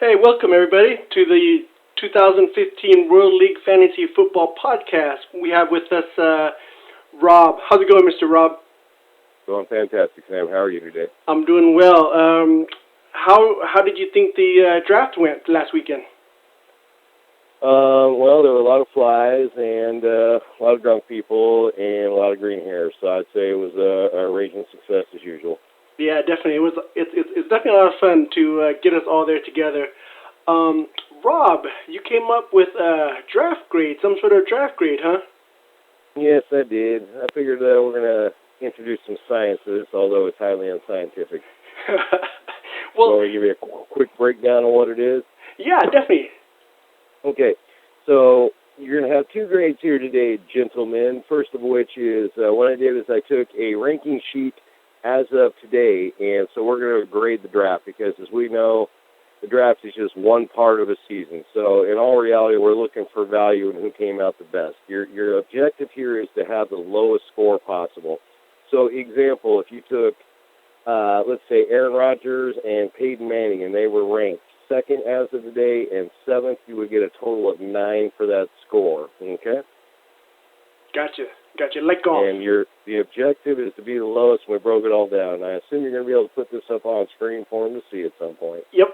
Hey, welcome everybody to the 2015 World League Fantasy Football Podcast. We have with us Rob. How's it going, Mr. Rob? Doing fantastic, Sam. How are you today? I'm doing well. How did you think the draft went last weekend? Well, there were a lot of flies and a lot of drunk people and a lot of green hair, so I'd say it was a raging success as usual. Yeah, definitely. It's definitely a lot of fun to get us all there together. Rob, you came up with a draft grade, some sort of draft grade, huh? Yes, I did. I figured we're going to introduce some science to this, although it's highly unscientific. Well, so I'll give you a quick breakdown of what it is. Yeah, definitely. Okay, so you're going to have two grades here today, gentlemen. First of which is what I did is I took a ranking sheet as of today, and so we're going to grade the draft because, as we know, the draft is just one part of a season. So in all reality, we're looking for value and who came out the best. Your objective here is to have the lowest score possible. So example, if you took, let's say, Aaron Rodgers and Peyton Manning, and they were ranked second as of today and seventh, you would get a total of 9 for that score, okay? Gotcha. Like golf. And the objective is to be the lowest, and we broke it all down. I assume you're going to be able to put this up on screen for them to see at some point. Yep.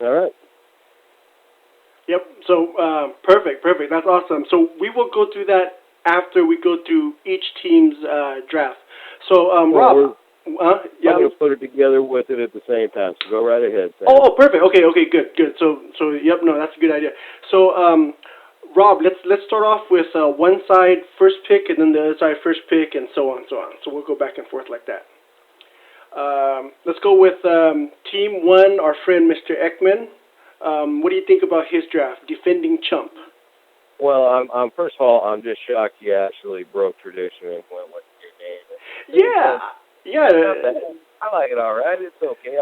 All right. Yep. So, perfect. That's awesome. So we will go through that after we go through each team's draft. So, Rob. Yeah. I'm going to put it together with it at the same time, so go right ahead, Sam. Oh, perfect. Okay, good. So, yep, no, that's a good idea. So, Rob, let's start off with one side first pick, and then the other side first pick, and so on. So we'll go back and forth like that. Let's go with Team 1, our friend Mr. Ekman. What do you think about his draft, defending chump? Well, I'm first of all, I'm just shocked you actually broke tradition and went with your name. Yeah. I like it all right. It's okay.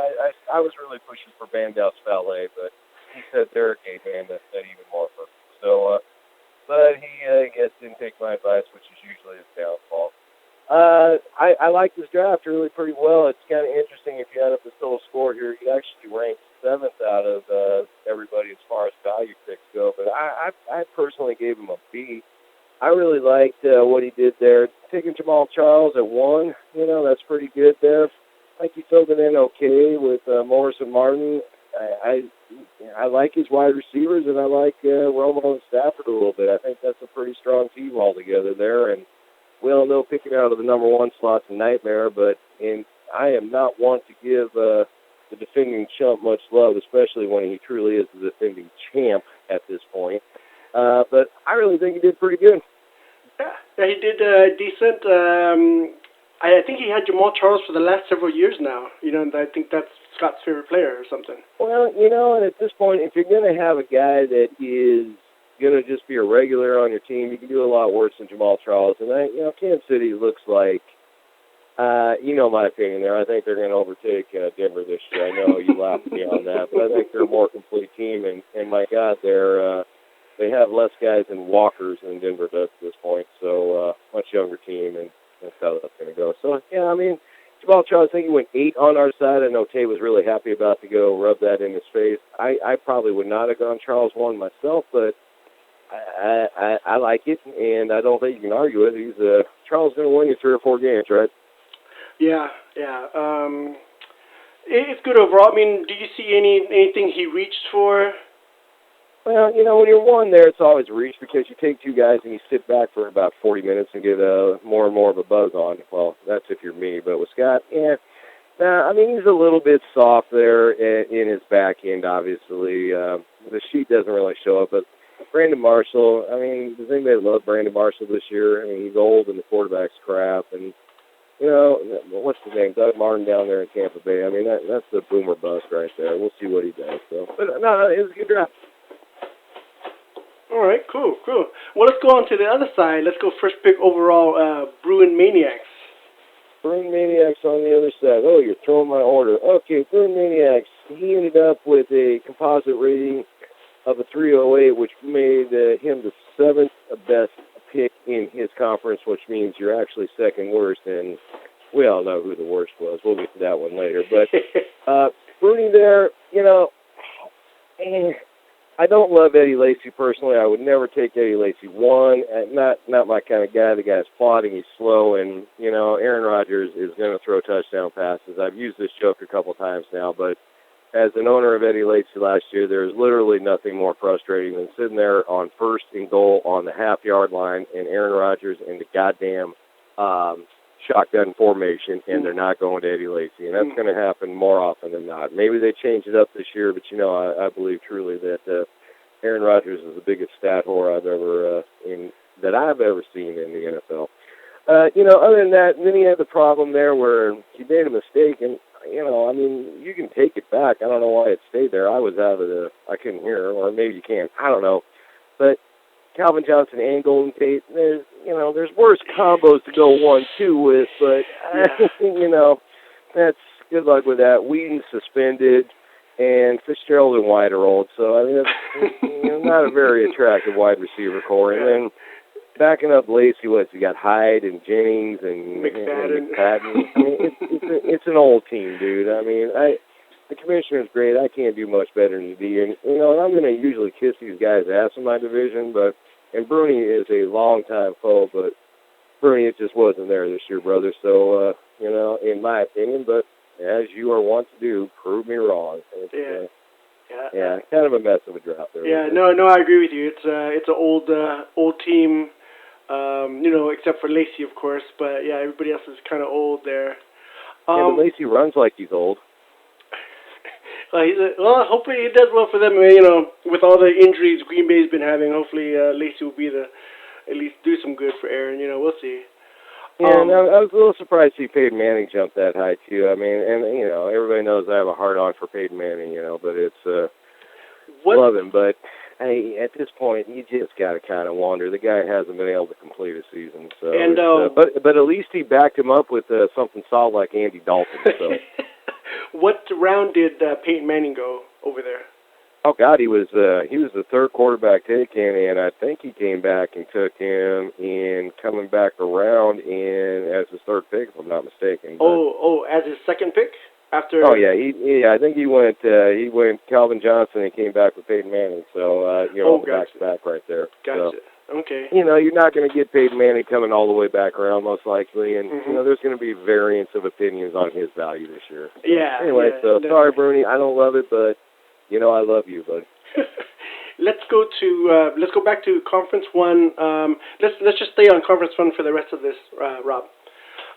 I was really pushing for Bandal's Ballet, but he said they're a gay band that said even more for. So, but he, I guess, didn't take my advice, which is usually his downfall. I like this draft really pretty well. It's kind of interesting if you add up the total score here. You actually ranked 7th out of everybody as far as value picks go. But I personally gave him a B. I really liked what he did there. Taking Jamal Charles at 1, that's pretty good there. I think he filled it in okay with Morris and Martin. I like his wide receivers, and I like Romo and Stafford a little bit. I think that's a pretty strong team altogether there. And we all know picking out of the number 1 slot's a nightmare, but I am not one to give the defending chump much love, especially when he truly is the defending champ at this point. But I really think he did pretty good. Yeah, he did decent. I think he had Jamal Charles for the last several years now. And I think that's Scott's favorite player or something. Well, and at this point, if you're going to have a guy that is going to just be a regular on your team, you can do a lot worse than Jamal Charles. And Kansas City looks like, my opinion there. I think they're going to overtake Denver this year. I know you laughed at me on that, but I think they're a more complete team. And my God, they have less guys in walkers than Denver does at this point. So much younger team, and that's how that's going to go. So, yeah, Jamal Charles, I think he went 8 on our side. I know Tay was really happy about to go rub that in his face. I probably would not have gone Charles 1 myself, but I like it, and I don't think you can argue it. Charles is going to win you 3 or 4 games, right? Yeah. It's good overall. Do you see anything he reached for? Well, when you're 1 there, it's always reach because you take 2 guys and you sit back for about 40 minutes and get more and more of a buzz on. Well, that's if you're me. But with Scott, he's a little bit soft there in his back end, obviously. The sheet doesn't really show it, but Brandon Marshall, does anybody love Brandon Marshall this year? He's old and the quarterback's crap. And, what's his name? Doug Martin down there in Tampa Bay. That's the boomer bust right there. We'll see what he does. So, but no, it was a good draft. All right, cool. Well, let's go on to the other side. Let's go first pick overall, Bruin Maniacs. Bruin Maniacs on the other side. Oh, you're throwing my order. Okay, Bruin Maniacs, he ended up with a composite rating of a 308, which made him the 7th best pick in his conference, which means you're actually second worst, and we all know who the worst was. We'll get to that one later. But Bruni there, I don't love Eddie Lacy personally. I would never take Eddie Lacy. One, not my kind of guy. The guy's plodding, he's slow, and Aaron Rodgers is going to throw touchdown passes. I've used this joke a couple times now, but as an owner of Eddie Lacy last year, there's literally nothing more frustrating than sitting there on first and goal on the half-yard line and Aaron Rodgers in the goddamn shotgun formation, and they're not going to Eddie Lacy. And that's going to happen more often than not. Maybe they change it up this year, but, I believe truly that Aaron Rodgers is the biggest stat whore I've ever seen in the NFL. Other than that, then he had the problem there where he made a mistake, and you can take it back. I don't know why it stayed there. I was I couldn't hear, or maybe you can. I don't know. But Calvin Johnson and Golden Tate, there's worse combos to go 1-2 with, but, that's good luck with that. Whedon suspended, and Fitzgerald and White are old, so, that's not a very attractive wide receiver core. And then backing up Lacy, you got Hyde and Jennings and McFadden. It's an old team, dude. The commissioner's great. I can't do much better than he. And I'm going to usually kiss these guys' ass in my division, and Bruni is a long-time foe, but Bruni, it just wasn't there this year, brother. So, in my opinion, but as you are wont to do, prove me wrong. Kind of a mess of a draft there. Yeah, no, I agree with you. It's an old team. Except for Lacy, of course, but yeah, everybody else is kind of old there. But Lacy runs like he's old. Hopefully he does well for them. With all the injuries Green Bay's been having, hopefully Lacy will be at least do some good for Aaron. We'll see. Yeah, I was a little surprised to see Peyton Manning jump that high too. Everybody knows I have a hard on for Peyton Manning, but it's love him, but. Hey, at this point, you just got to kind of wonder. The guy hasn't been able to complete a season, so. And but at least he backed him up with something solid like Andy Dalton. So. What round did Peyton Manning go over there? Oh God, he was the third quarterback taken, and I think he came back and took him in coming back around as his third pick, if I'm not mistaken. As his second pick? After I think he went Calvin Johnson and came back with Peyton Manning. So back to back right there. Gotcha. So, okay. You're not going to get Peyton Manning coming all the way back around most likely, and there's going to be variance of opinions on his value this year. So, anyway, sorry, Bruni, I don't love it, but I love you, bud. Let's go back to Conference 1. Let's just stay on Conference 1 for the rest of this, Rob.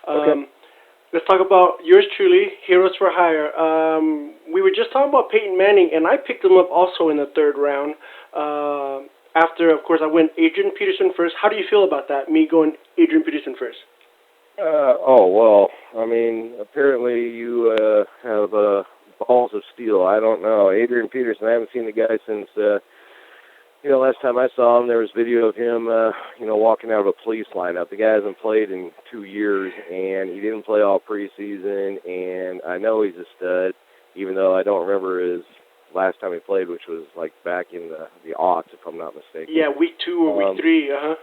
Okay. Let's talk about yours truly, Heroes for Hire. We were just talking about Peyton Manning, and I picked him up also in the third round. After, of course, I went Adrian Peterson first. How do you feel about that, me going Adrian Peterson first? Apparently you have balls of steel. I don't know. Adrian Peterson, I haven't seen the guy since... last time I saw him, there was video of him, walking out of a police lineup. The guy hasn't played in 2 years, and he didn't play all preseason, and I know he's a stud, even though I don't remember his last time he played, which was, back in the aughts, if I'm not mistaken. Yeah, week 2 or week 3, I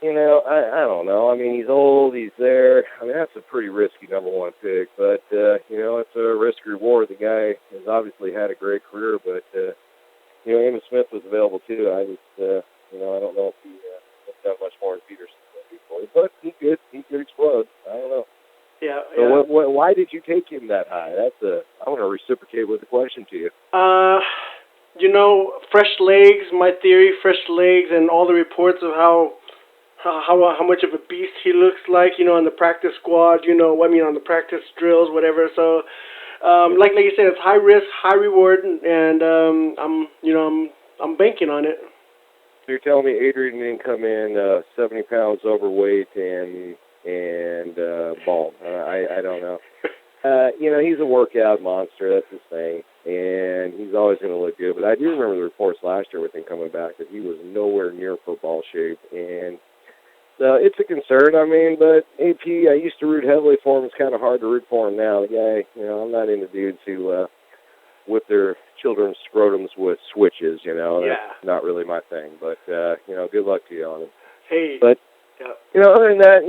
don't know. He's old, he's there. That's a pretty risky number 1 pick, but, it's a risk-reward. The guy has obviously had a great career, but... Amos Smith was available too. I don't know if he has done much more in Peterson before, but he could explode. I don't know. Yeah. So why did you take him that high? I want to reciprocate with the question to you. Fresh legs. My theory, fresh legs, and all the reports of how much of a beast he looks like. On the practice squad. On the practice drills, whatever. So. Like you said, it's high risk, high reward, and I'm banking on it. So you're telling me Adrian didn't come in 70 pounds overweight and bald? I don't know. He's a workout monster. That's his thing, and he's always going to look good. But I do remember the reports last year with him coming back that he was nowhere near football shape, and. It's a concern, but AP, I used to root heavily for him. It's kind of hard to root for him now. The guy, I'm not into dudes who whip their children's scrotums with switches, That's not really my thing. But, good luck to you on it. Hey. But, other than that,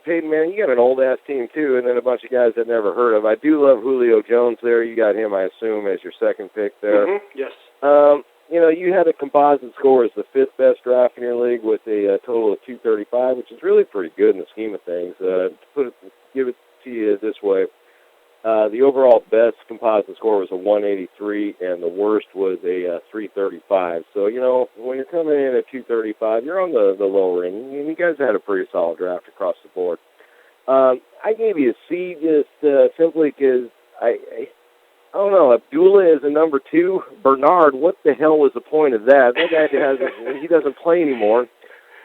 Peyton Manning, you got an old-ass team, too, and then a bunch of guys I've never heard of. I do love Julio Jones there. You got him, I assume, as your second pick there. Yes. You had a composite score as the fifth best draft in your league with a, total of 235, which is really pretty good in the scheme of things. Give it to you this way. The overall best composite score was a 183, and the worst was a 335. So, when you're coming in at 235, you're on the lower end. And you guys had a pretty solid draft across the board. I gave you a C just simply because I don't know. Abdullah is a number 2. Bernard, what the hell was the point of that? That guy he doesn't play anymore.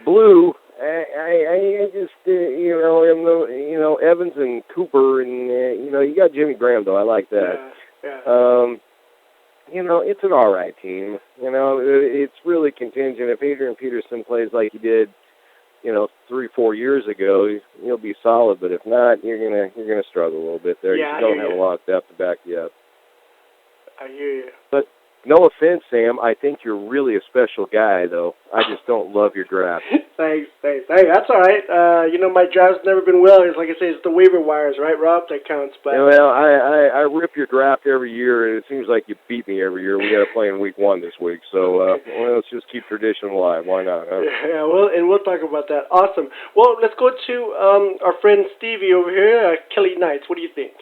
Blue, I just, Evans and Cooper, and, you got Jimmy Graham, though. I like that. Yeah. It's an all right team. It's really contingent. If Adrian Peterson plays like he did, 3-4 years ago, he'll be solid. But if not, you're gonna struggle a little bit there. Yeah, You don't have a lot of depth to back you up. I hear you. But no offense, Sam. I think you're really a special guy, though. I just don't love your draft. Thanks. Hey, that's all right. My draft's never been well. It's like I say, it's the waiver wires, right, Rob? That counts. But Well, I rip your draft every year, and it seems like you beat me every year. We got to play in week 1 this week, so let's just keep tradition alive. Why not? Huh? Yeah, we'll talk about that. Awesome. Well, let's go to our friend Stevie over here, Kelly Knights. What do you think?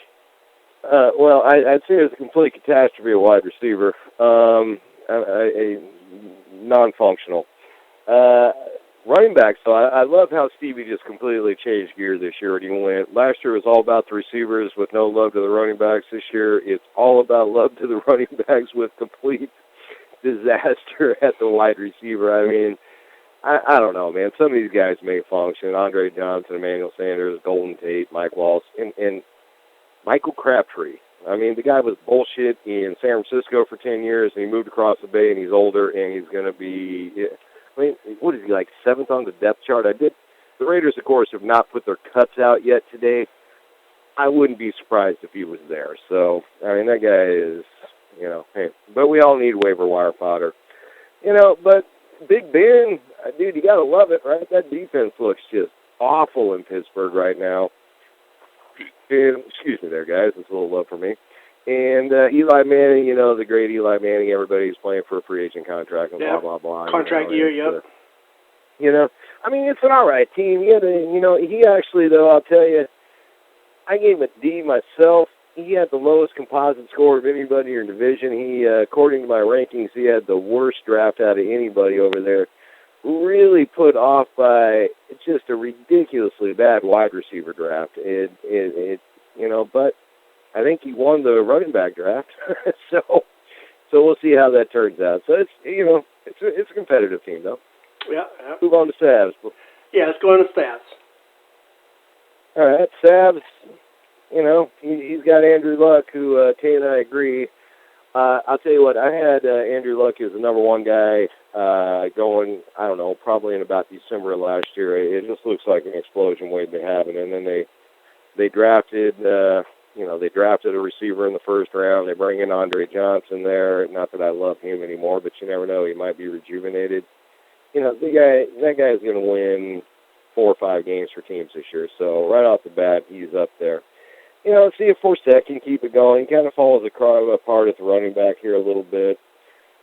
Well, I'd say it's a complete catastrophe at wide receiver. A non-functional. Running back, so I love how Stevie just completely changed gear this year. And he went, last year it was all about the receivers with no love to the running backs. This year it's all about love to the running backs with complete disaster at the wide receiver. I mean, I don't know, man. Some of these guys may function. Andre Johnson, Emmanuel Sanders, Golden Tate, Mike Wallace, and Michael Crabtree. I mean, the guy was bullshit in San Francisco for 10 years, and he moved across the bay, and he's older, and he's going to be, what is he, like 7th on the depth chart? The Raiders, of course, have not put their cuts out yet today. I wouldn't be surprised if he was there. So, I mean, that guy is, hey, but we all need waiver wire fodder. But Big Ben, dude, you got to love it, right? That defense looks just awful in Pittsburgh right now. And, excuse me there, guys. It's a little low for me. And Eli Manning, the great Eli Manning, everybody's playing for a free agent contract and blah, blah, blah. Contract year, yep. I mean, it's an all right team. He actually, though, I'll tell you, I gave him a D myself. He had the lowest composite score of anybody in your division. He, according to my rankings, he had the worst draft out of anybody over there. Really put off by just a ridiculously bad wide receiver draft. But I think he won the running back draft. so we'll see how that turns out. So it's a competitive team though. Yeah. Move on to Savs. Yeah, let's go on to stats. All right, Savs. He's got Andrew Luck, who Tay and I agree. I'll tell you what, I had Andrew Luck as the number 1 guy going, I don't know, probably in about December of last year. It just looks like an explosion waiting to happen. And then they drafted, they drafted a receiver in the first round. They bring in Andre Johnson there. Not that I love him anymore, but you never know. He might be rejuvenated. That guy's going to win 4 or 5 games for teams this year. So right off the bat, he's up there. See if Forsett can keep it going. He kind of falls apart at the running back here a little bit.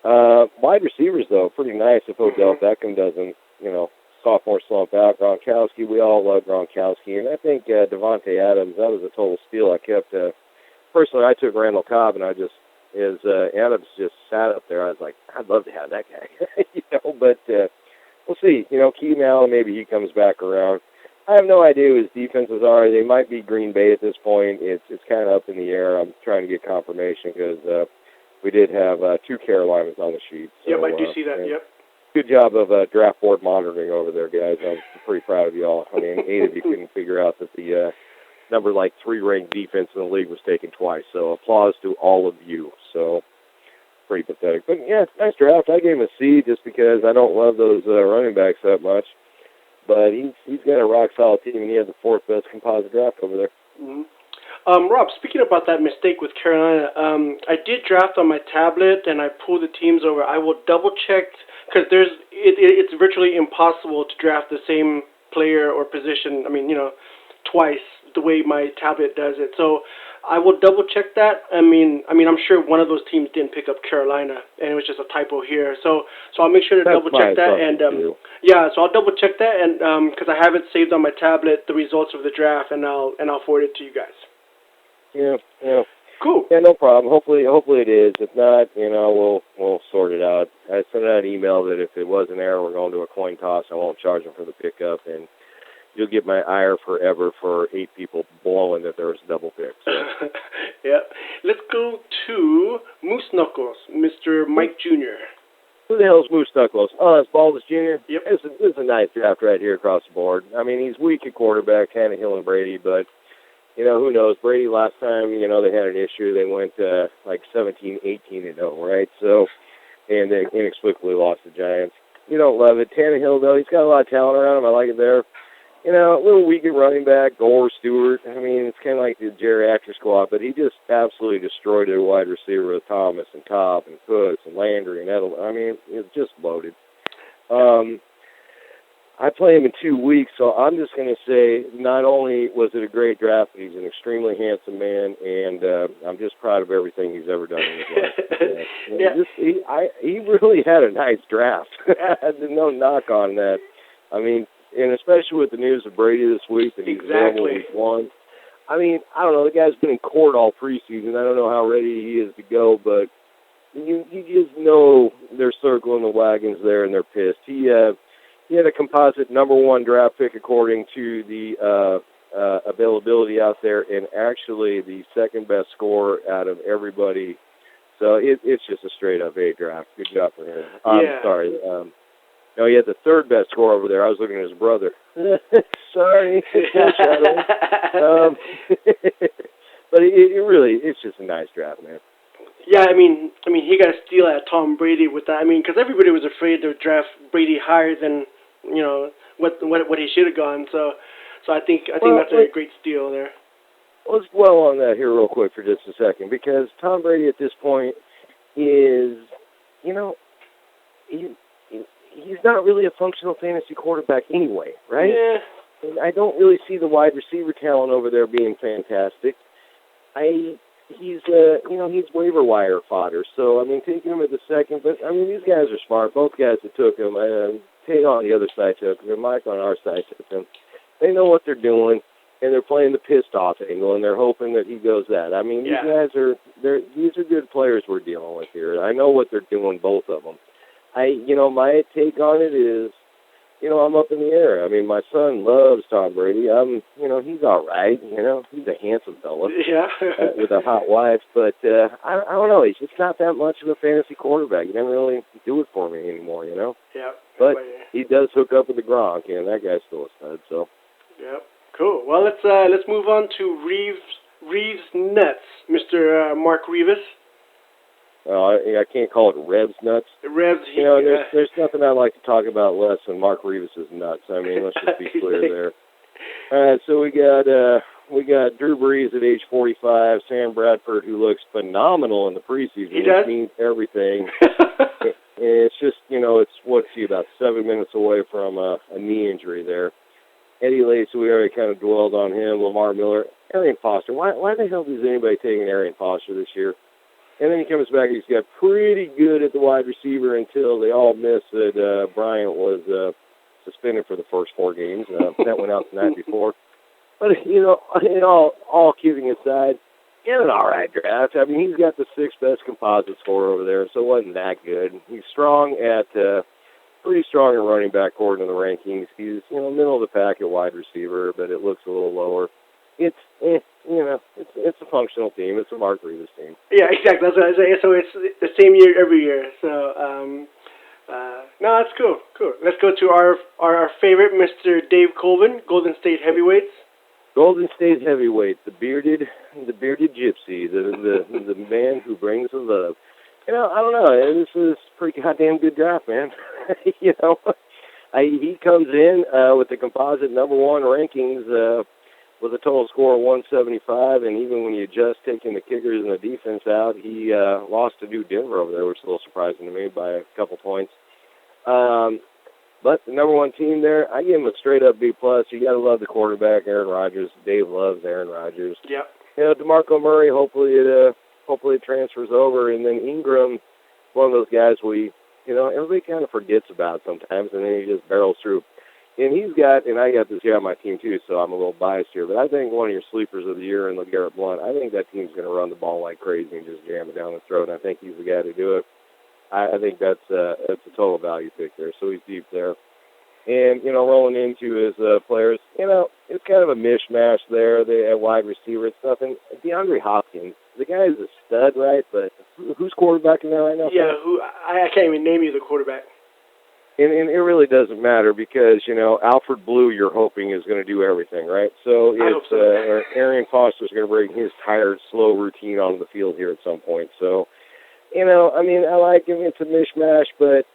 Wide receivers, though, pretty nice if Odell Beckham doesn't, sophomore slump out. Gronkowski, we all love Gronkowski. And I think Devontae Adams, that was a total steal. I kept, personally, I took Randall Cobb, and Adams just sat up there. I was like, I'd love to have that guy, but we'll see. Keenan Allen, maybe he comes back around. I have no idea who his defenses are. They might be Green Bay at this point. It's kind of up in the air. I'm trying to get confirmation because we did have 2 Carolinas on the sheet. So, yep, I do see that. Yep. Good job of draft board monitoring over there, guys. I'm pretty proud of you all. I mean, 8 of you couldn't figure out that the number 3 ranked defense in the league was taken twice. So applause to all of you. So pretty pathetic. But yeah, nice draft. I gave him a C just because I don't love those running backs that much. But he's got a rock-solid team, and he had the 4th best composite draft over there. Mm-hmm. Rob, speaking about that mistake with Carolina, I did draft on my tablet, and I pulled the teams over. I will double-check, because it's virtually impossible to draft the same player or position, twice the way my tablet does it. So I will double check that. I'm sure one of those teams didn't pick up Carolina, and it was just a typo here. So I'll make sure to That's double my check that, and assumption too. yeah, so I'll double check that, and because I have it saved on my tablet, the results of the draft, and I'll forward it to you guys. Yeah, yeah. Cool. Yeah, no problem. Hopefully it is. If not, we'll sort it out. I sent out an email that if it was an error, we're going to a coin toss. I won't charge them for the pickup, and you'll get my ire forever for 8 people blowing that there was a double pick. So. Yeah. Let's go to Moose Knuckles, Mr. Mike Jr. Who the hell's Moose Knuckles? Oh, that's Baldus Jr.? Yep. This is a nice draft right here across the board. I mean, he's weak at quarterback, Tannehill and Brady, but, who knows? Brady last time, they had an issue. They went like 17-18-0, right? So, and they inexplicably lost the Giants. You don't love it. Tannehill, though, he's got a lot of talent around him. I like it there. A little weak at running back, Gore, Stewart. I mean, it's kind of like the geriatric squad, but he just absolutely destroyed their wide receiver with Thomas and Cobb and Cooks and Landry and Edelman. I mean, it's just loaded. I play him in 2 weeks, so I'm just going to say not only was it a great draft, but he's an extremely handsome man, and I'm just proud of everything he's ever done in his life. He really had a nice draft. There's no knock on that. I mean, and especially with the news of Brady this week that he's available week 1. I mean, I don't know. The guy's been in court all preseason. I don't know how ready he is to go, but you just know they're circling the wagons there and they're pissed. He had a composite number 1 draft pick according to the availability out there, and actually the second best score out of everybody. So it's just a straight up A draft. Good job for him. I'm sorry. No, he had the 3rd best score over there. I was looking at his brother. Sorry. But it's just a nice draft, man. Yeah, I mean, he got a steal at Tom Brady with that. I mean, because everybody was afraid to draft Brady higher than what he should have gone. So I think that's a great steal there. Let's dwell on that here real quick for just a second, because Tom Brady at this point is, he's not really a functional fantasy quarterback anyway, right? Yeah. And I don't really see the wide receiver talent over there being fantastic. He's waiver wire fodder. So, I mean, taking him at the second, but, I mean, these guys are smart. Both guys that took him, Tate on the other side took him, and Mike on our side took him. They know what they're doing, and they're playing the pissed off angle, and they're hoping that he goes that. I mean, these guys these are good players we're dealing with here. I know what they're doing, both of them. My take on it is, I'm up in the air. I mean, my son loves Tom Brady. He's all right. He's a handsome fella. Yeah. With a hot wife. But I don't know. He's just not that much of a fantasy quarterback. He doesn't really do it for me anymore, Yeah. But he does hook up with the Gronk, and that guy's still a stud. So. Yeah. Cool. Well, let's move on to Reeves Nuts, Mr. Mark Revis. I can't call it Revs nuts. Revs. There's nothing I'd like to talk about less than Mark Revis's nuts. I mean, let's just be clear there. All right, so we got Drew Brees at age 45, Sam Bradford, who looks phenomenal in the preseason. He does. Which means everything. It's just it's about 7 minutes away from a knee injury there. Eddie Lacy, we already kind of dwelled on him. Lamar Miller, Arian Foster. Why the hell is anybody taking Arian Foster this year? And then he comes back and he's got pretty good at the wide receiver until they all miss that Bryant was suspended for the first 4 games. That went out the night before. But, all kidding aside, an all right draft. I mean, he's got the 6th best composite score over there, so it wasn't that good. He's pretty strong at running back according to the rankings. He's, middle of the pack at wide receiver, but it looks a little lower. It's a functional team. It's a Mark Revis team. Yeah, exactly. That's what I say. So it's the same year every year. So, no, that's cool. Cool. Let's go to our favorite, Mr. Dave Colvin, Golden State Heavyweights. Golden State Heavyweights, the bearded gypsy, the man who brings the love. I don't know. This is a pretty goddamn good draft, man. He comes in with the composite number 1 rankings. With a total score of 175, and even when you adjust taking the kickers and the defense out, he lost to New Denver over there, which is a little surprising to me by a couple points. But the number 1 team there, I give him a straight-up B+. You got to love the quarterback, Aaron Rodgers. Dave loves Aaron Rodgers. Yep. DeMarco Murray, hopefully it transfers over, and then Ingram, one of those guys everybody kind of forgets about sometimes, and then he just barrels through. And I got this guy on my team too, so I'm a little biased here, but I think one of your sleepers of the year in LeGarrette Blount, I think that team's going to run the ball like crazy and just jam it down the throat, and I think he's the guy to do it. I think that's a total value pick there, so he's deep there. And, rolling into his players, it's kind of a mishmash there. They have wide receiver and stuff. And DeAndre Hopkins, the guy is a stud, right? But who's quarterbacking there right now? Yeah, I can't even name you the quarterback. And it really doesn't matter because, Alfred Blue, you're hoping, is going to do everything, right? So I hope so. Arian Foster's going to bring his tired, slow routine onto the field here at some point. So, I like him. It's a mishmash, but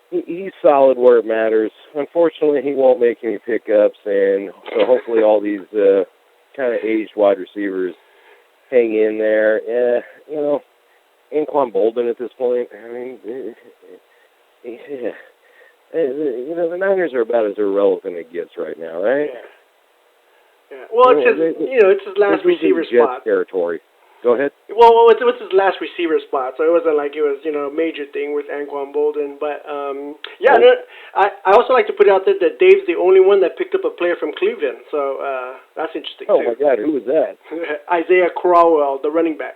he's solid where it matters. Unfortunately, he won't make any pickups, and so hopefully all these kind of aged wide receivers hang in there. Anquan Bolden at this point, the Niners are about as irrelevant as it gets right now, right? Yeah. Well, it's his last receiver spot. Territory. Go ahead. Well, it's his last receiver spot, so it wasn't like it was, a major thing with Anquan Bolden. But, I also like to put out there that Dave's the only one that picked up a player from Cleveland, so that's interesting, too. My God, who was that? Isaiah Crowell, the running back.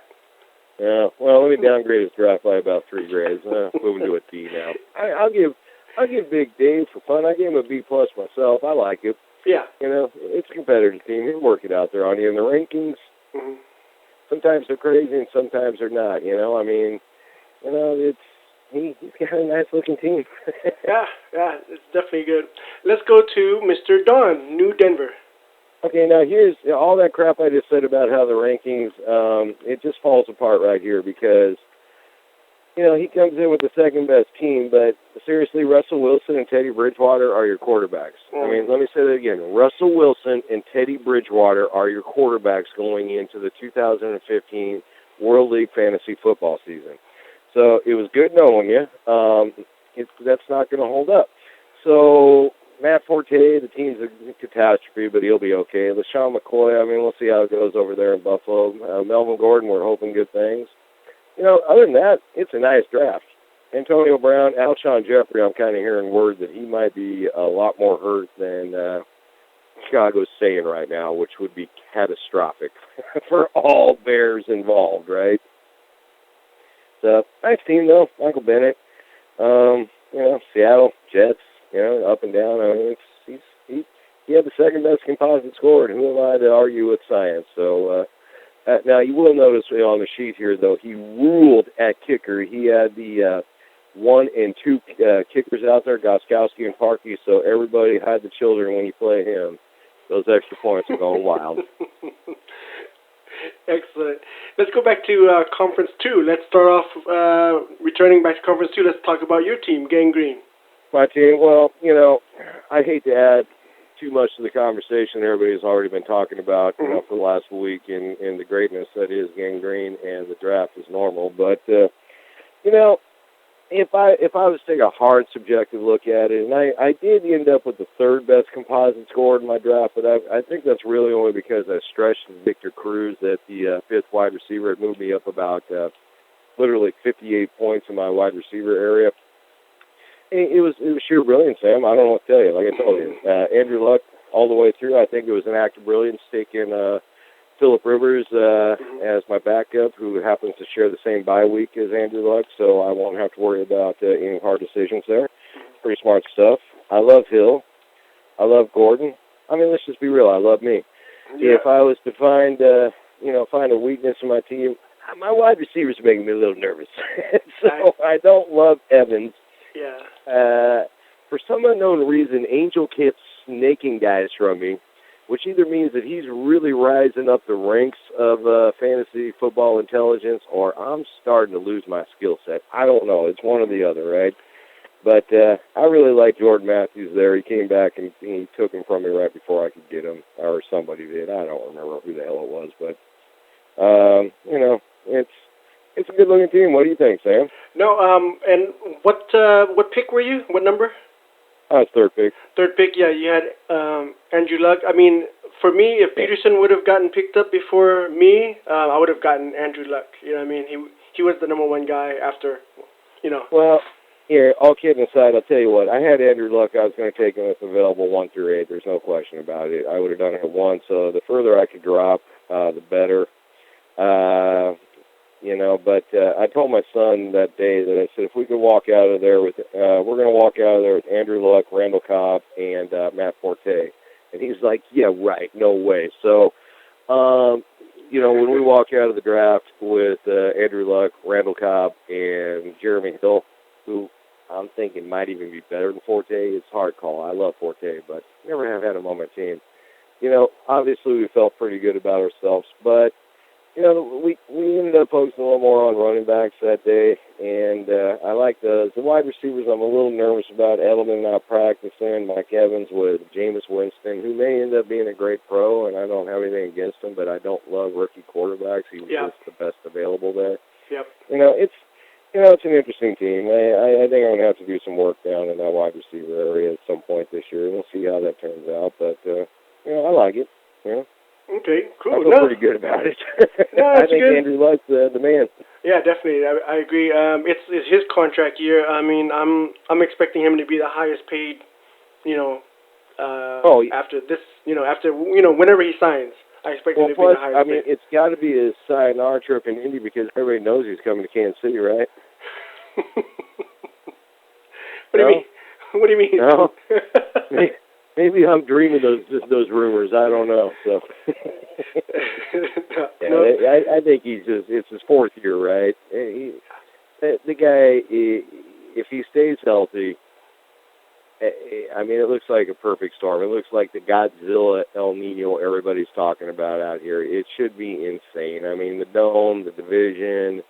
Yeah, well, let me downgrade his draft by about 3 grades. Moving to a D now. I'll give Big Dave for fun. I gave him a B+ myself. I like it. Yeah. It's a competitive team. He'll work it out there on you. In the rankings, sometimes they're crazy and sometimes they're not. He's got a nice looking team. yeah, it's definitely good. Let's go to Mr. Don, New Denver. Okay, now here's all that crap I just said about how the rankings, it just falls apart right here because, he comes in with the second best team, but seriously, Russell Wilson and Teddy Bridgewater are your quarterbacks. Let me say that again. Russell Wilson and Teddy Bridgewater are your quarterbacks going into the 2015 World League Fantasy Football season. So it was good knowing you. That's not going to hold up. So Matt Forte, the team's a catastrophe, but he'll be okay. LaShawn McCoy, we'll see how it goes over there in Buffalo. Melvin Gordon, we're hoping good things. Other than that, it's a nice draft. Antonio Brown, Alshon Jeffrey, I'm kind of hearing word that he might be a lot more hurt than Chicago's saying right now, which would be catastrophic for all Bears involved, right? So, nice team, though. Michael Bennett, Seattle, Jets, up and down. He had the second best composite score, and who am I to argue with science? So, now, you will notice on the sheet here, though, he ruled at kicker. He had the 1 and 2 kickers out there, Goskowski and Parkey, so everybody had the children when you play him. Those extra points are going wild. Excellent. Let's go back to Conference 2. Let's start off returning back to Conference 2. Let's talk about your team, Gang Green. My team, well, I hate to add too much to the conversation everybody's already been talking about, for the last week in the greatness that is Gang Green and the draft is normal. But, if I was to take a hard subjective look at it, and I did end up with the third best composite score in my draft, but I think that's really only because I stretched Victor Cruz at the fifth wide receiver. It moved me up about literally 58 points in my wide receiver area. It was sheer brilliance, Sam. I don't know what to tell you. Like I told you, Andrew Luck all the way through. I think it was an act of brilliance taking Phillip Rivers as my backup, who happens to share the same bye week as Andrew Luck, so I won't have to worry about any hard decisions there. Pretty smart stuff. I love Hill. I love Gordon. Let's just be real. I love me. Yeah. If I was to find a weakness in my team, my wide receivers are making me a little nervous. So I don't love Evans. Yeah. For some unknown reason, Angel kept snaking guys from me, which either means that he's really rising up the ranks of fantasy football intelligence, or I'm starting to lose my skill set. I don't know. It's one or the other, right? But I really like Jordan Matthews there. He came back and he took him from me right before I could get him, or somebody did. I don't remember who the hell it was, but it's a good-looking team. What do you think, Sam? No, and what pick were you? What number? I was third pick. Third pick, yeah, you had Andrew Luck. I mean, for me, if Yeah. Peterson would have gotten picked up before me, I would have gotten Andrew Luck. You know what I mean? He was the number one guy after, you know. Well, here, all kidding aside, I'll tell you what. I had Andrew Luck. I was going to take him if available 1 through 8. There's no question about it. I would have done it at 1. So the further I could drop, the better. But I told my son that day that I said if we could walk out of there with, we're going to walk out of there with Andrew Luck, Randall Cobb, and Matt Forte. And he's like, yeah, right, no way. So, when we walk out of the draft with Andrew Luck, Randall Cobb, and Jeremy Hill, who I'm thinking might even be better than Forte, it's a hard call. I love Forte, but never have had him on my team. Obviously we felt pretty good about ourselves, but we ended up focusing a little more on running backs that day, and I like the wide receivers. I'm a little nervous about Edelman not practicing, Mike Evans with Jameis Winston, who may end up being a great pro, and I don't have anything against him, but I don't love rookie quarterbacks. He was just the best available there. Yep. It's an interesting team. I think I'm going to have to do some work down in that wide receiver area at some point this year. We'll see how that turns out, but I like it. Okay, cool. I feel pretty good about it. No, I think good. Andrew Luck's the man. Yeah, definitely. I agree. It's his contract year. I mean, I'm expecting him to be the highest paid. After this, whenever he signs, I expect him to be the highest. I mean, it's got to be a sayonara trip in Indy because everybody knows he's coming to Kansas City, right? What do you mean? What do you mean? No. Maybe I'm dreaming those rumors. I don't know. So, I think it's his 4th year, right? The guy, if he stays healthy, I mean, it looks like a perfect storm. It looks like the Godzilla El Nino everybody's talking about out here. It should be insane. I mean, the dome, the division,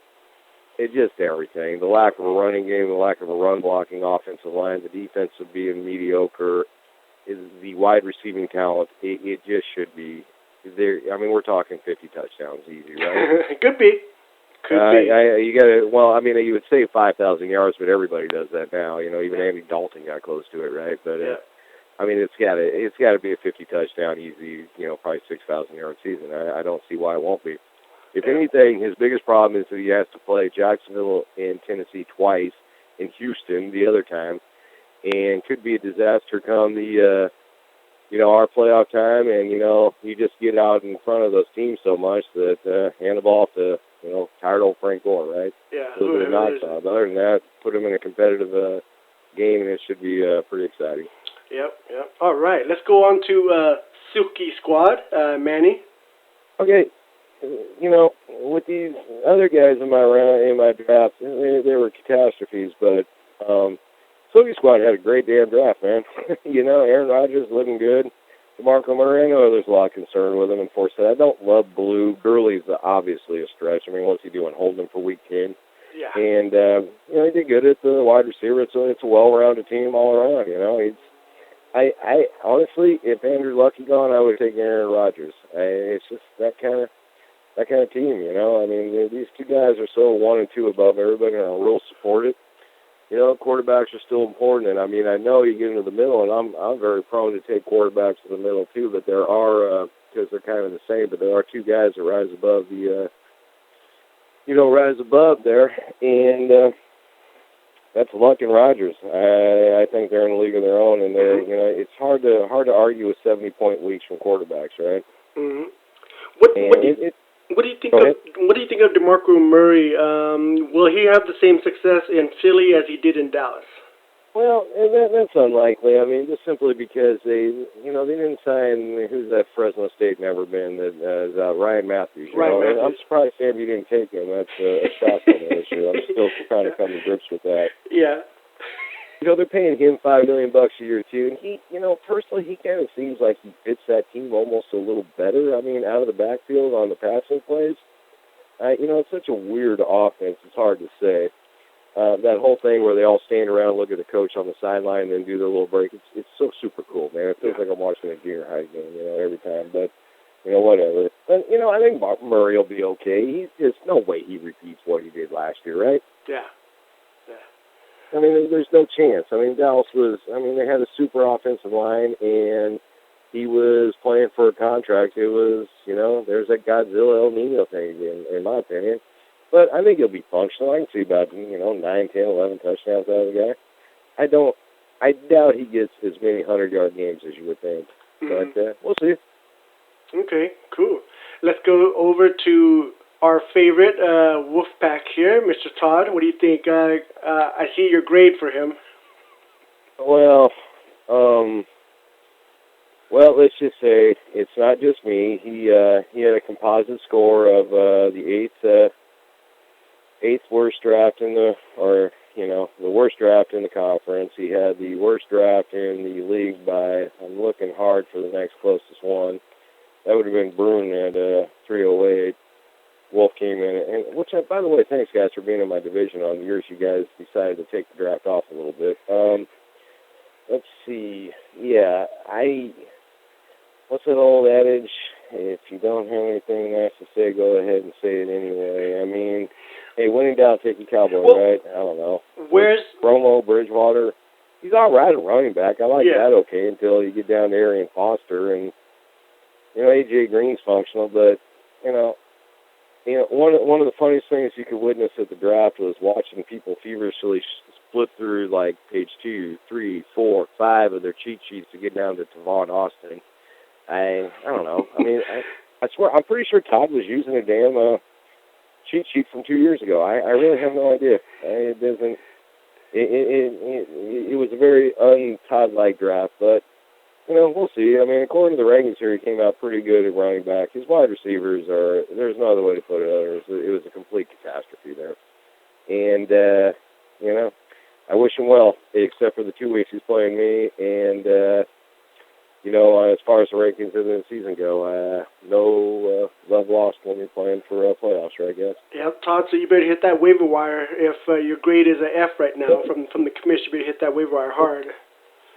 it's just everything. The lack of a running game, the lack of a run-blocking offensive line, the defense of being mediocre, is the wide receiving talent. It just should be there. I mean, we're talking 50 touchdowns easy, right? Could be. You got to. Well, I mean, you would say 5,000 yards, but everybody does that now. Even Andy Dalton got close to it, right? But I mean, it's got to be a 50 touchdown easy. Probably 6,000 yard season. I don't see why it won't be. If anything, his biggest problem is that he has to play Jacksonville and Tennessee twice, in Houston the other time. And could be a disaster come the, our playoff time, and, you just get out in front of those teams so much that hand the ball to, tired old Frank Gore, right? Yeah. Those are the knocks on. Other than that, put him in a competitive game, and it should be pretty exciting. Yep. All right, let's go on to Silky Squad, Manny. Okay. With these other guys in my draft, they were catastrophes, but Silky Squad had a great damn draft, man. Aaron Rodgers looking good. DeMarco Murray, I know there's a lot of concern with him. And Forsett, I don't love Blue. Gurley's obviously a stretch. I mean, what's he doing? Holding him for week 10. Yeah. And he did good at the wide receiver. It's a well-rounded team all around. I honestly, if Andrew Luck had gone, I would take Aaron Rodgers. It's just that kind of team. I mean, these two guys are so 1 and 2 above everybody, and are real supportive. Quarterbacks are still important, and I mean, I know you get into the middle, and I'm very prone to take quarterbacks in the middle too. But there are, because they're kind of the same, but there are two guys that rise above rise above there, and that's Luck and Rodgers. I think they're in a league of their own, and they're it's hard to argue with 70-point weeks from quarterbacks, right? Mm-hmm. What do you think of DeMarco Murray? Will he have the same success in Philly as he did in Dallas? Well, that's unlikely. I mean, just simply because they didn't sign, who's that Fresno State never been, that Ryan Matthews. Matthews. I'm surprised, Sam, you didn't take him. That's a shock on the issue. I'm still trying to come to grips with that. Yeah. They're paying him $5 million a year too, and he, personally, he kind of seems like he fits that team almost a little better. I mean, out of the backfield on the passing plays, it's such a weird offense. It's hard to say. That whole thing where they all stand around and look at the coach on the sideline and then do their little break, it's so super cool, man. It feels like I'm watching a junior high game, every time. But, whatever. But, I think Murray will be okay. There's no way he repeats what he did last year, right? Yeah. I mean, there's no chance. I mean, Dallas was. I mean, they had a super offensive line, and he was playing for a contract. It was, there's that Godzilla El Nino thing in my opinion. But I think he'll be functional. I can see about 9, 10, 11 touchdowns out of the guy. I doubt he gets as many 100-yard games as you would think. Mm-hmm. But we'll see. Okay, cool. Let's go over to our favorite Wolfpack here, Mr. Todd. What do you think? I see your grade for him. Well, let's just say it's not just me. He had a composite score of the eighth worst draft the worst draft in the conference. He had the worst draft in the league by, I'm looking hard for the next closest one. That would have been Bruin at 308. Wolf came in, and by the way, thanks guys for being in my division on the years you guys decided to take the draft off a little bit. Let's see. Yeah, what's that old adage? If you don't have anything nice to say, go ahead and say it anyway. I mean, hey, winning down taking Cowboy, right? I don't know. Where's Romo, Bridgewater? He's all right at running back. I like that okay until you get down to Arian Foster, and AJ Green's functional, but one of the funniest things you could witness at the draft was watching people feverishly split through like page 2, 3, 4, 5 of their cheat sheets to get down to Tavon Austin. I don't know. I mean, I swear, I'm pretty sure Todd was using a damn cheat sheet from 2 years ago. I really have no idea. It doesn't. It was a very un-Todd-like draft, but we'll see. I mean, according to the rankings here, he came out pretty good at running back. His wide receivers there's no other way to put it. It was a complete catastrophe there. And, I wish him well, except for the 2 weeks he's playing me. And, as far as the rankings of the season go, no love lost when you're playing for playoffs, right, guys? Yep, Todd, so you better hit that waiver wire. If your grade is an F right now from the commission, you better hit that waiver wire hard.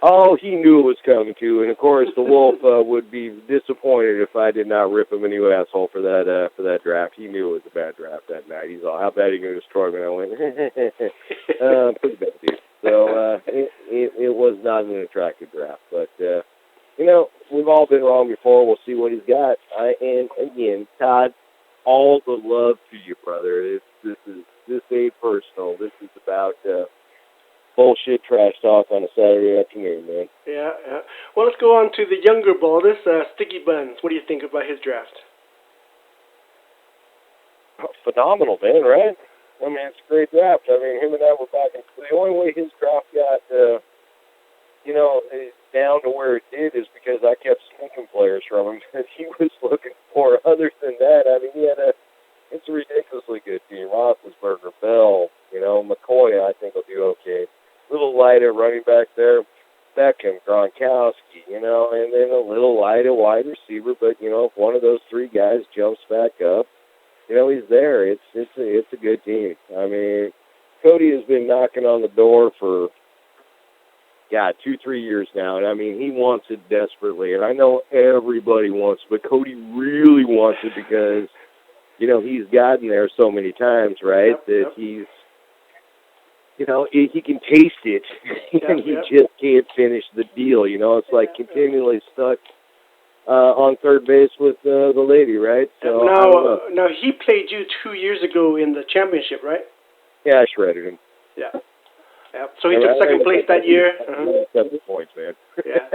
Oh, he knew it was coming to, and of course the Wolf would be disappointed if I did not rip him a new asshole for that draft. He knew it was a bad draft that night. He's all, "How bad are you going to destroy me?" And I went, pretty bad, dude. So it was not an attractive draft, but we've all been wrong before. We'll see what he's got. And again, Todd, all the love to you, brother. This ain't personal. This is about bullshit trash talk on a Saturday afternoon, man. Yeah. Well, let's go on to the younger Baldus, Sticky Buns. What do you think about his draft? Oh, phenomenal, man, right? I mean, it's a great draft. I mean, him and I were back. The only way his draft got, down to where it did is because I kept sneaking players from him that he was looking for. Other than that, I mean, it's a ridiculously good team. Roethlisberger, Bell, McCoy, I think will do okay. Little light at running back there, Beckham, Gronkowski, and then a little light at wide receiver. But if one of those three guys jumps back up, he's there. It's a good team. I mean, Cody has been knocking on the door for 2-3 years now, and I mean he wants it desperately. And I know everybody wants it, but Cody really wants it because he's gotten there so many times, right? That he's. He can taste it, and he just can't finish the deal. It's like continually stuck on third base with the lady, right? So now he played you 2 years ago in the championship, right? Yeah, I shredded him. Yeah. So he took second place that year. 7 points, man. Yeah.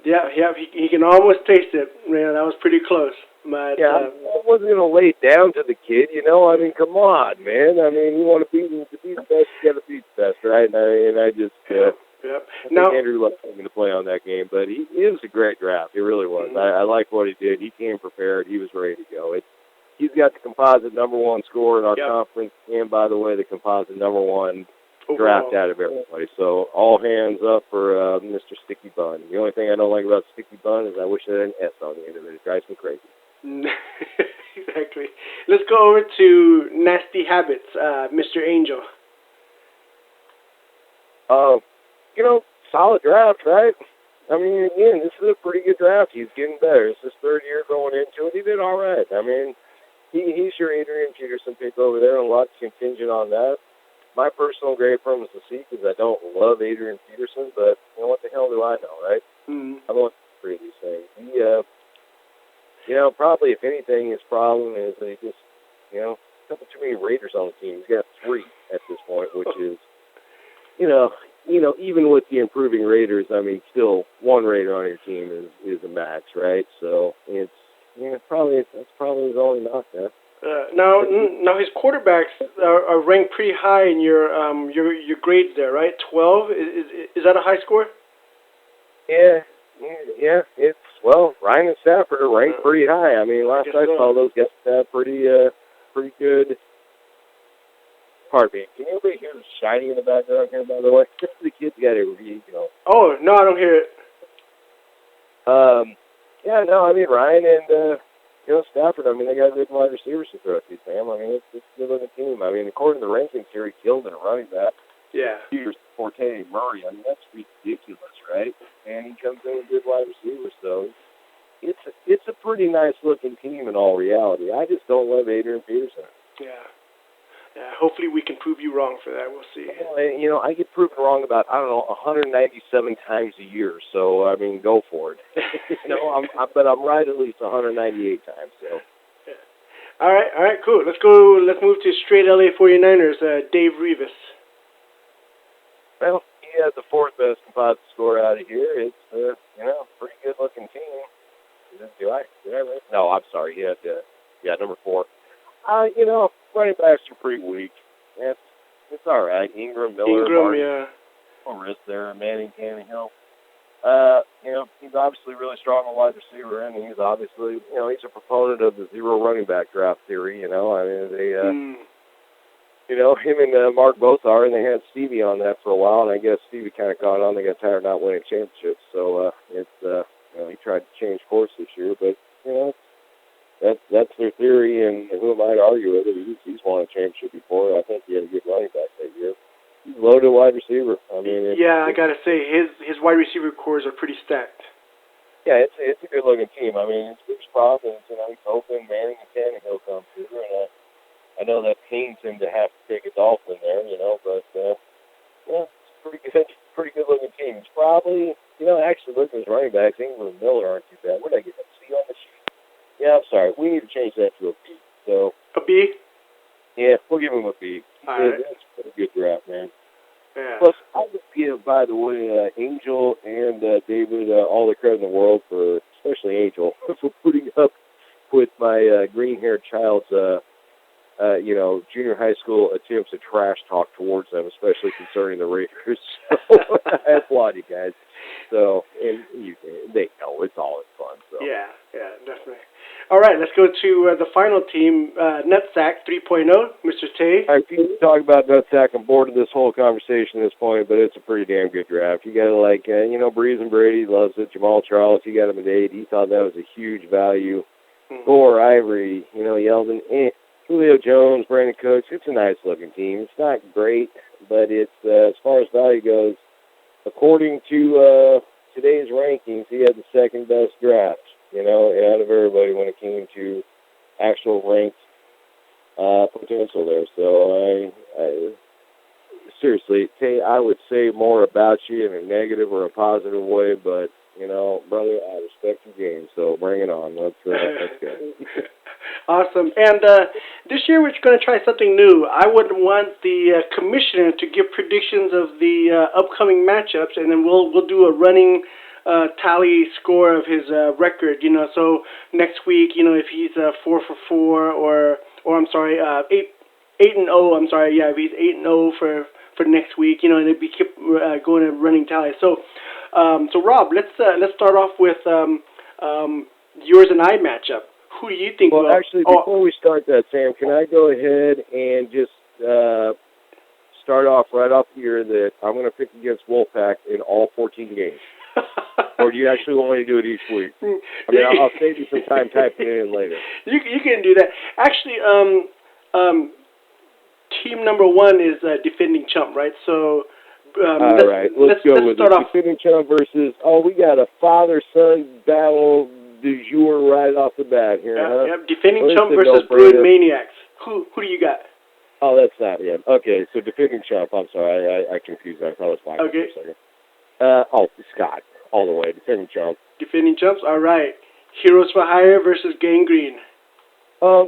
He can almost taste it. Man, that was pretty close. But, I wasn't going to lay it down to the kid, I mean, come on, man. I mean, you want to beat the best, you got to beat the best, right? And I just, I think Andrew Luck was going to play on that game, but it was a great draft. It really was. Mm-hmm. I like what he did. He came prepared. He was ready to go. He's got the composite number 1 score in our conference, and by the way, the composite number 1 draft out of everybody. So all hands up for Mr. Sticky Bun. The only thing I don't like about Sticky Bun is I wish there had an S on the end of it. It drives me crazy. Exactly. Let's go over to Nasty Habits, Mr. Angel. Solid draft, right? I mean, again, this is a pretty good draft. He's getting better. It's his 3rd year going into it. He did all right. I mean, he's your Adrian Peterson pick over there, and a lot's contingent on that. My personal grade for him is a C because I don't love Adrian Peterson, but what the hell do I know, right? Mm. I'm going through these things. Probably if anything, his problem is that he just, a couple too many Raiders on the team. He's got 3 at this point, which is, even with the improving Raiders, I mean, still 1 Raider on your team is a max, right? So it's that's probably his only knock there. Now his quarterbacks are ranked pretty high in your grades there, right? 12 is that a high score? Yeah. It's Ryan and Stafford are ranked pretty high. I mean, last I saw those guys had pretty good. Pardon me. Can anybody hear the shining in the background here? By the way, the kids got to read. Oh no, I don't hear it. Yeah, no, I mean Ryan and Stafford. I mean, they got good wide receivers to throw to, Sam. I mean, it's a good looking team. I mean, according to the rankings here, he killed it at running back. Yeah. Peters, Forte, Murray. I mean, that's ridiculous, right? And he comes in with good wide receivers, so it's a pretty nice looking team in all reality. I just don't love Adrian Peterson. Yeah. Yeah. Hopefully, we can prove you wrong for that. We'll see. Well, I get proven wrong about 197 times a year. So I mean, go for it. But I'm right at least 198 times. So. Yeah. All right, cool. Let's go. Let's move to straight LA 49ers. Dave Revis. Well, he has the 4th best composite score out of here. It's pretty good looking team. Did I read? No, I'm sorry. He had number 4. Running backs are pretty weak. It's all right. Ingram, Miller, Martin, yeah. Risk there, Manning, Tannehill. He's obviously really strong on wide receiver, and he's obviously, he's a proponent of the 0 running back draft theory. I mean, they. Him and Mark both are, and they had Stevie on that for a while, and I guess Stevie kind of caught on. They got tired of not winning championships, so he tried to change course this year, but that's their theory, and who am I to argue with it? He's won a championship before. I think he had a good running back that year. He's a loaded wide receiver. I mean, I gotta say his wide receiver cores are pretty stacked. Yeah, it's a good looking team. I mean, it's Bruce Providence, he's hoping Manning and Tannehill come through, and I know that pains him to have to take a Dolphin there, but it's a pretty good looking team. It's probably, actually looking at his running backs, Ingram and Miller aren't too bad. What did I get, a C on the sheet? Yeah, I'm sorry. We need to change that to a B. So a B? Yeah, we'll give him a B. All right. That's a good draft, man. Yeah. Plus, I would give, by the way, Angel and David all the credit in the world for, especially Angel, for putting up with my green-haired child's junior high school attempts at trash talk towards them, especially concerning the Raiders. So I applaud you guys. So, and they know it's all in fun. So. Yeah, definitely. All right, let's go to the final team, Nutsack 3.0, Mr. Tay. I can talk about Nutsack. I'm bored of this whole conversation at this point, but it's a pretty damn good draft. You got Breeze and Brady loves it. Jamal Charles, you got him at 8. He thought that was a huge value. Gore, Ivory, Yeldon, Julio Jones, Brandon Cooks. It's a nice-looking team. It's not great, but it's as far as value goes, according to today's rankings, he had the second-best draft, out of everybody when it came to actual ranked potential there. So, I seriously, Tay, I would say more about you in a negative or a positive way, but, brother, I respect your game, so bring it on. Let's go. Awesome. And this year we're going to try something new. I would want the commissioner to give predictions of the upcoming matchups, and then we'll do a running tally score of his record. So next week, if he's 4 for 4, or I'm sorry, 8-0. I'm sorry, yeah, if he's 8-0 for next week, and it'd be keep going a running tally. So Rob, let's start off with yours and I matchup. Who do you think? Well, actually, before we start that, Sam, can I go ahead and just start off right off here that I'm going to pick against Wolfpack in all 14 games? Or do you actually want me to do it each week? I mean, I'll save you some time typing it in later. You can do that. Actually, team number 1 is defending chump, right? So all right, let's go with it. Defending chump versus we got a father-son battle du jour right off the bat here, huh? Yep. Defending Well, chump it's a versus Blue no-brainer. Maniacs. Who do you got? Oh, that's not it. Okay, so defending champ. I'm sorry, I confused that. I thought it was Michael Okay. for a second. Scott, all the way, defending champ. Defending chumps. All right. Heroes for Hire versus Gangrene.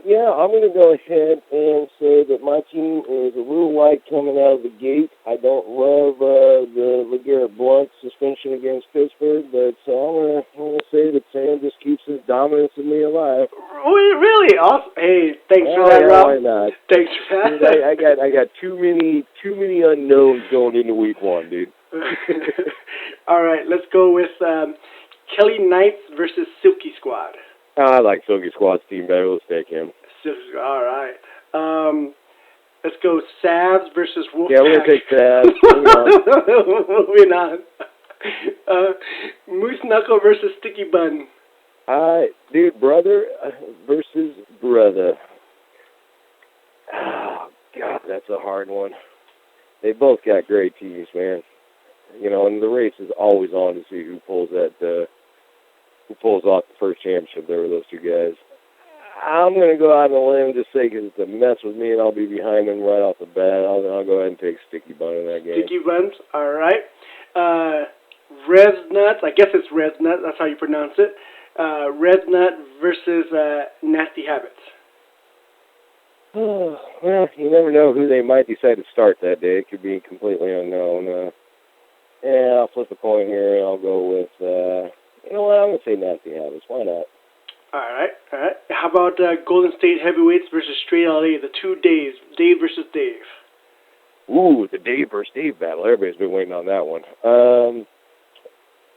Yeah, I'm going to go ahead and say that my team is a little light coming out of the gate. I don't love the LeGarrette Blount suspension against Pittsburgh, but I'm going to say that Sam just keeps his dominance of me alive. Really? Awesome. Hey, thanks for that, Yeah, Rob. why not? Thanks for that. Dude, I got too many unknowns going into week one, dude. All right, let's go with Kelly Knights versus Silky Squad. I like Silky Squad's team better. Let's take him. Silky Squad. All right. Let's go Savs versus Wolfpack. Yeah, we're going to take Savs. Moving on. Moose Knuckle versus Sticky Bun. Dude, brother versus brother. Oh, God, that's a hard one. They both got great teams, man. You know, and the race is always on to see who pulls off the first championship there with those two guys. I'm going to go out on a limb and just say because it's a mess with me and I'll be behind them right off the bat. I'll go ahead and take Sticky Bun in that game. Sticky Buns, all right. Revs Nuts, I guess it's Revs Nuts, that's how you pronounce it. Revs Nut versus Nasty Habits. Well, you never know who they might decide to start that day. It could be completely unknown. Yeah, I'll flip a coin here and I'll go with, you know what, I'm going to say Nasty Habits. Why not? All right. How about Golden State Heavyweights versus Straight LA, the 2 days, Dave versus Dave? Ooh, the Dave versus Dave battle. Everybody's been waiting on that one.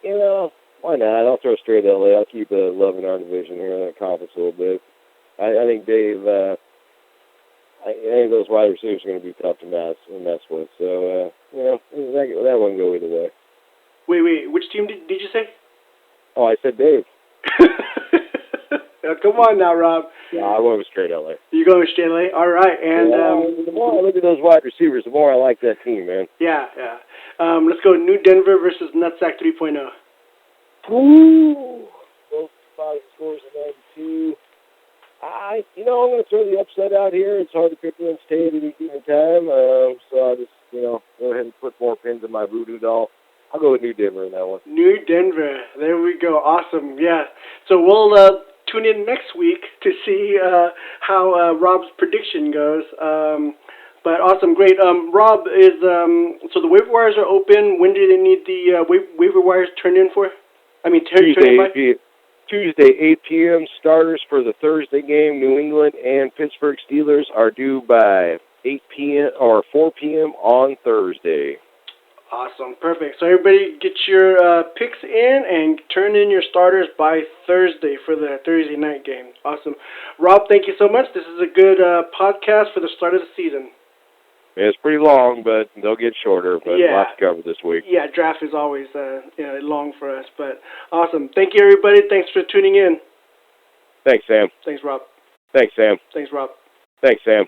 You know, why not? I'll throw Straight LA. I'll keep the love in our division here in the conference a little bit. I think Dave, I think those wide receivers are going to be tough to mess with. So, you know, that one go either way. Wait. Which team did you say? Oh, I said Dave. Come on now, Rob. Yeah, I went with Straight LA. You go with Straight LA? All right. And the more I look at those wide receivers, the more I like that team, man. Yeah. Let's go New Denver versus Nutsack 3.0. Ooh. Both five scores of 92. I'm going to throw the upset out here. It's hard to pick one state at any given time, so I'll just, go ahead and put more pins in my voodoo doll. I'll go with New Denver in that one. New Denver. There we go. Awesome. Yeah. So we'll tune in next week to see how Rob's prediction goes. But awesome. Great. Rob, so the waiver wires are open. When do they need the waiver wires turned in for? Tuesday, 8 p.m. Starters for the Thursday game. New England and Pittsburgh Steelers are due by 8 p.m. or 4 p.m. on Thursday. Awesome. Perfect. So everybody get your picks in and turn in your starters by Thursday for the Thursday night game. Awesome. Rob, thank you so much. This is a good podcast for the start of the season. It's pretty long, but they'll get shorter, but lots to cover this week. Yeah, draft is always long for us, but awesome. Thank you, everybody. Thanks for tuning in. Thanks, Sam. Thanks, Rob. Thanks, Sam. Thanks, Rob. Thanks, Sam.